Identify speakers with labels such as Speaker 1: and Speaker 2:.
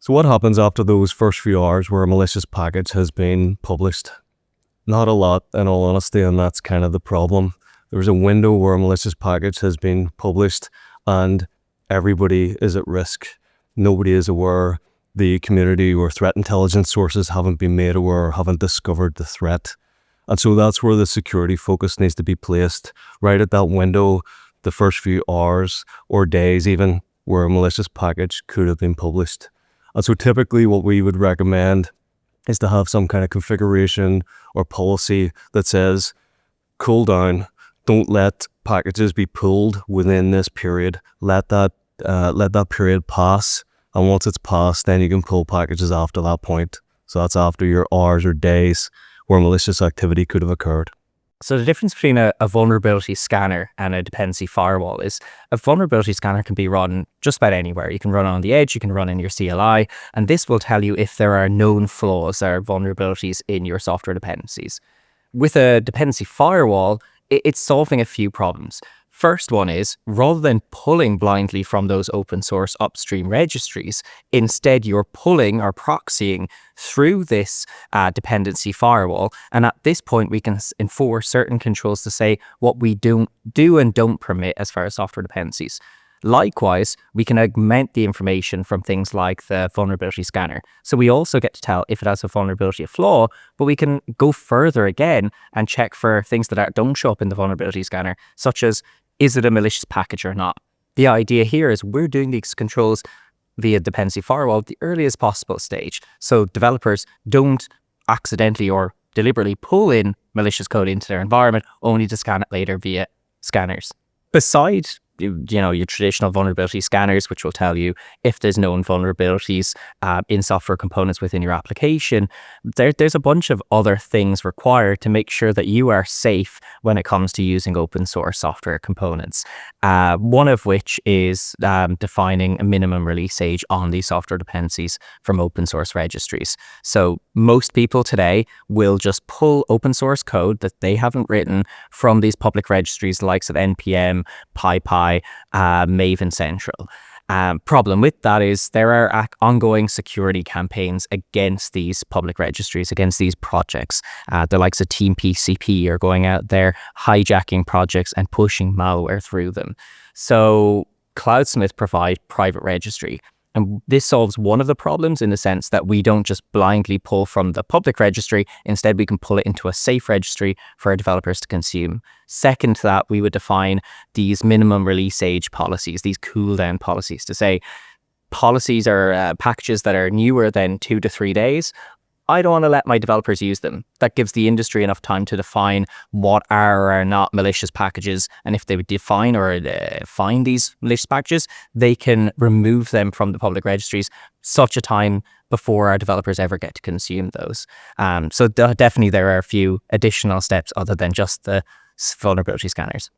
Speaker 1: So what happens after those first few hours where a malicious package has been published? Not a lot, in all honesty, and that's kind of the problem. There's a window where a malicious package has been published and everybody is at risk. Nobody is aware. The community or threat intelligence sources haven't been made aware or haven't discovered the threat. And so that's where the security focus needs to be placed, right at that window, the first few hours or days even, where a malicious package could have been published. And so typically what we would recommend is to have some kind of configuration or policy that says, cool down, don't let packages be pulled within this period. Let that period pass. And once it's passed, then you can pull packages after that point. So that's after your hours or days where malicious activity could have occurred.
Speaker 2: So the difference between a vulnerability scanner and a dependency firewall is a vulnerability scanner can be run just about anywhere. You can run on the edge, you can run in your CLI, and this will tell you if there are known flaws or vulnerabilities in your software dependencies. With a dependency firewall, it's solving a few problems. First one is, rather than pulling blindly from those open source upstream registries, instead you're pulling or proxying through this dependency firewall. And at this point, we can enforce certain controls to say what we don't do and don't permit as far as software dependencies. Likewise, we can augment the information from things like the vulnerability scanner. So we also get to tell if it has a vulnerability, a flaw, but we can go further again and check for things that don't show up in the vulnerability scanner, such as, is it a malicious package or not? The idea here is we're doing these controls via dependency firewall at the earliest possible stage. So developers don't accidentally or deliberately pull in malicious code into their environment only to scan it later via scanners. Besides your traditional vulnerability scanners, which will tell you if there's known vulnerabilities in software components within your application, there's a bunch of other things required to make sure that you are safe when it comes to using open source software components. One of which is defining a minimum release age on these software dependencies from open source registries. So most people today will just pull open source code that they haven't written from these public registries, the likes of NPM, PyPI, Maven Central. Problem with that is there are ongoing security campaigns against these public registries, against these projects. The likes of Team PCP are going out there hijacking projects and pushing malware through them. So Cloudsmith provide private registry. And this solves one of the problems in the sense that we don't just blindly pull from the public registry. Instead, we can pull it into a safe registry for our developers to consume. Second to that, we would define these minimum release age policies, these cooldown policies, to say policies are packages that are newer than 2 to 3 days. I don't want to let my developers use them. That gives the industry enough time to define what are or are not malicious packages. And if they would define or find these malicious packages, they can remove them from the public registries such a time before our developers ever get to consume those. So definitely there are a few additional steps other than just the vulnerability scanners.